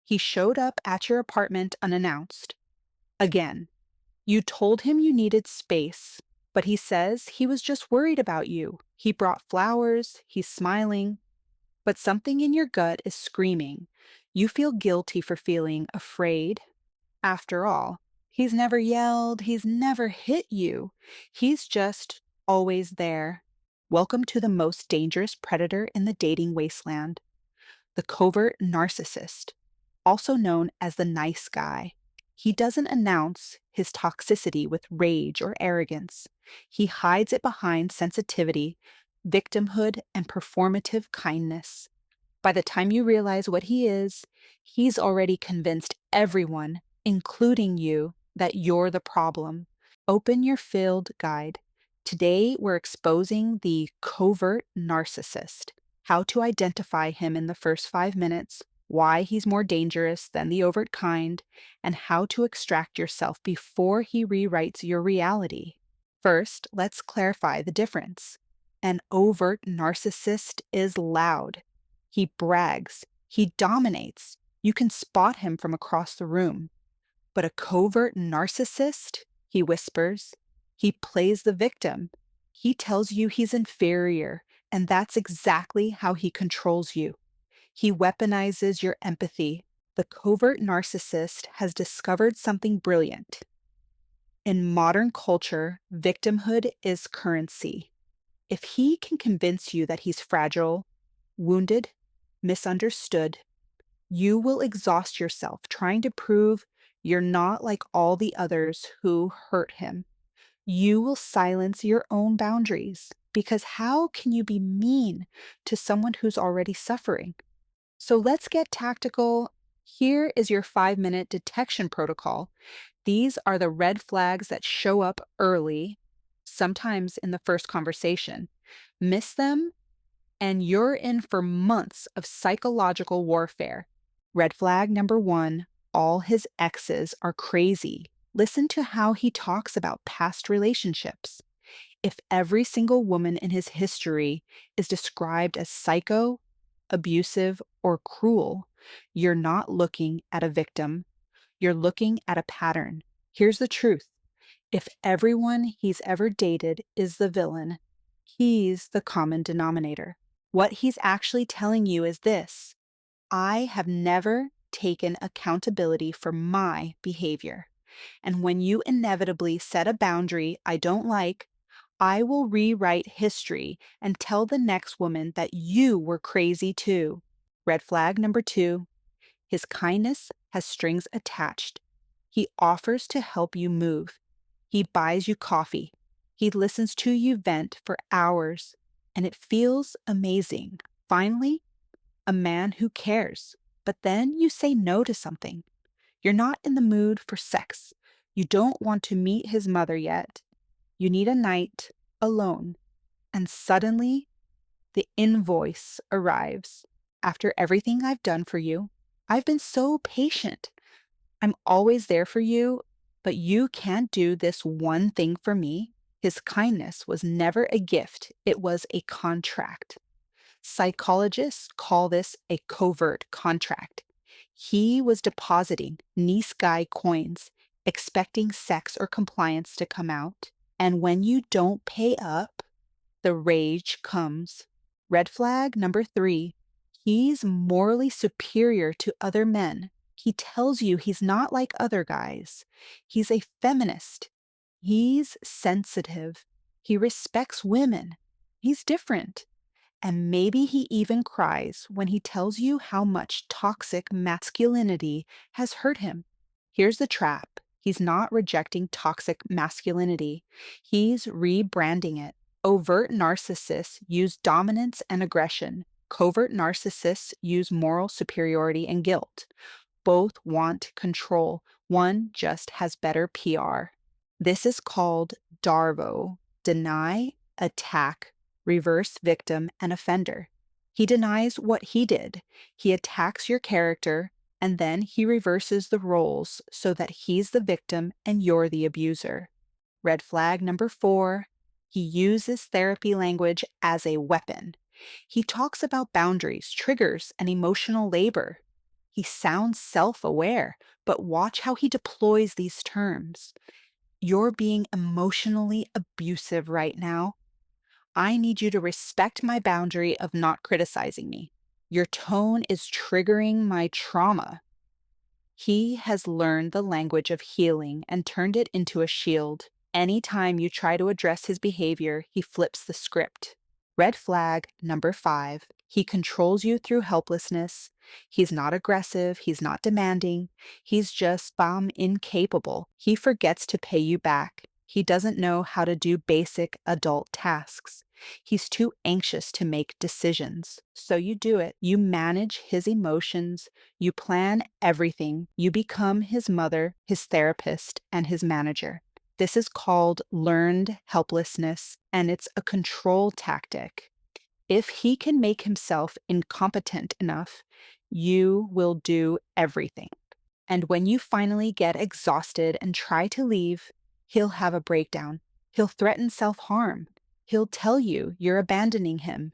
He showed up at your apartment unannounced. Again, you told him you needed space, but he says he was just worried about you. He brought flowers, he's smiling, but something in your gut is screaming. You feel guilty for feeling afraid. After all, he's never yelled, he's never hit you. He's just always there. Welcome to the most dangerous predator in the dating wasteland, the covert narcissist, also known as the nice guy. He doesn't announce his toxicity with rage or arrogance. He hides it behind sensitivity, victimhood, and performative kindness. By the time you realize what he is, he's already convinced everyone, including you, that you're the problem. Open your field guide. Today, we're exposing the covert narcissist, how to identify him in the first 5 minutes, why he's more dangerous than the overt kind, and how to extract yourself before he rewrites your reality. First, let's clarify the difference. An overt narcissist is loud. He brags. He dominates. You can spot him from across the room. But a covert narcissist, he whispers, he plays the victim. He tells you he's inferior, and that's exactly how he controls you. He weaponizes your empathy. The covert narcissist has discovered something brilliant. In modern culture, victimhood is currency. If he can convince you that he's fragile, wounded, misunderstood, you will exhaust yourself trying to prove you're not like all the others who hurt him. You will silence your own boundaries because how can you be mean to someone who's already suffering? So let's get tactical. Here is your 5-minute detection protocol. These are the red flags that show up early, sometimes in the first conversation. Miss them, and you're in for months of psychological warfare. Red flag number 1, all his exes are crazy. Listen to how he talks about past relationships. If every single woman in his history is described as psycho, abusive, or cruel, you're not looking at a victim. You're looking at a pattern. Here's the truth. If everyone he's ever dated is the villain, he's the common denominator. What he's actually telling you is this: I have never taken accountability for my behavior. And when you inevitably set a boundary I don't like, I will rewrite history and tell the next woman that you were crazy too. Red flag number 2, his kindness has strings attached. He offers to help you move. He buys you coffee. He listens to you vent for hours, and it feels amazing. Finally, a man who cares. But then you say no to something. You're not in the mood for sex. You don't want to meet his mother yet. You need a night alone. And suddenly, the invoice arrives. After everything I've done for you, I've been so patient. I'm always there for you, but you can't do this one thing for me. His kindness was never a gift, it was a contract. Psychologists call this a covert contract. He was depositing nice guy coins, expecting sex or compliance to come out. And when you don't pay up, the rage comes. Red flag number 3, he's morally superior to other men. He tells you he's not like other guys. He's a feminist. He's sensitive. He respects women. He's different. And maybe he even cries when he tells you how much toxic masculinity has hurt him. Here's the trap. He's not rejecting toxic masculinity. He's rebranding it. Overt narcissists use dominance and aggression. Covert narcissists use moral superiority and guilt. Both want control. One just has better PR. This is called DARVO: deny, attack, reverse victim, and offender. He denies what he did. He attacks your character, and then he reverses the roles so that he's the victim and you're the abuser. Red flag number 4, he uses therapy language as a weapon. He talks about boundaries, triggers, and emotional labor. He sounds self-aware, but watch how he deploys these terms. You're being emotionally abusive right now. I need you to respect my boundary of not criticizing me. Your tone is triggering my trauma. He has learned the language of healing and turned it into a shield. Anytime you try to address his behavior, he flips the script. Red flag number 5. He controls you through helplessness. He's not aggressive. He's not demanding. He's just incapable. He forgets to pay you back. He doesn't know how to do basic adult tasks. He's too anxious to make decisions. So you do it. You manage his emotions. You plan everything. You become his mother, his therapist, and his manager. This is called learned helplessness, and it's a control tactic. If he can make himself incompetent enough, you will do everything. And when you finally get exhausted and try to leave, he'll have a breakdown. He'll threaten self-harm. He'll tell you you're abandoning him.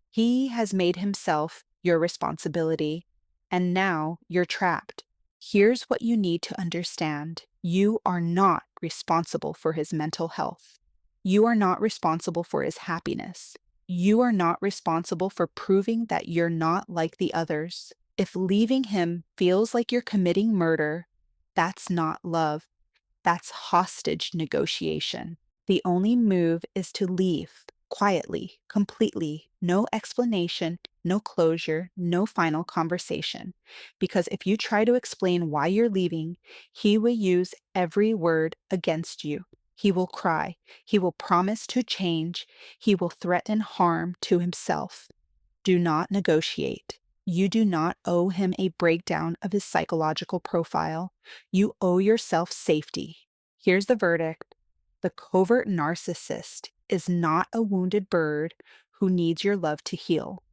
He has made himself your responsibility, and now you're trapped. Here's what you need to understand. You are not responsible for his mental health. You are not responsible for his happiness. You are not responsible for proving that you're not like the others. If leaving him feels like you're committing murder, that's not love. That's hostage negotiation. The only move is to leave quietly, completely, no explanation, no closure, no final conversation. Because if you try to explain why you're leaving, he will use every word against you. He will cry. He will promise to change. He will threaten harm to himself. Do not negotiate. You do not owe him a breakdown of his psychological profile. You owe yourself safety. Here's the verdict. The covert narcissist is not a wounded bird who needs your love to heal.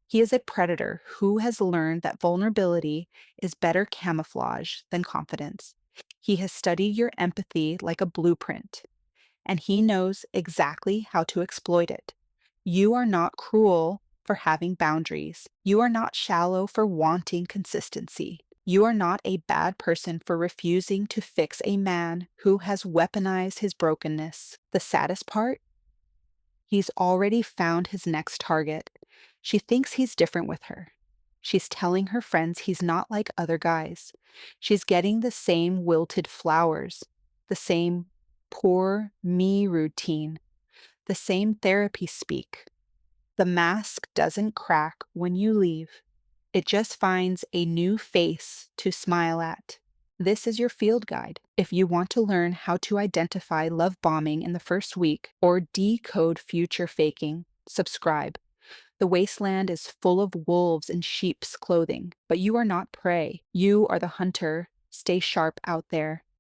He is a predator who has learned that vulnerability is better camouflage than confidence. He has studied your empathy like a blueprint, and he knows exactly how to exploit it. You are not cruel for having boundaries. You are not shallow for wanting consistency. You are not a bad person for refusing to fix a man who has weaponized his brokenness. The saddest part? He's already found his next target. She thinks he's different with her. She's telling her friends he's not like other guys. She's getting the same wilted flowers, the same poor me routine, the same therapy speak. The mask doesn't crack when you leave. It just finds a new face to smile at. This is your field guide. If you want to learn how to identify love bombing in the first week or decode future faking, subscribe. The wasteland is full of wolves in sheep's clothing, but you are not prey. You are the hunter. Stay sharp out there.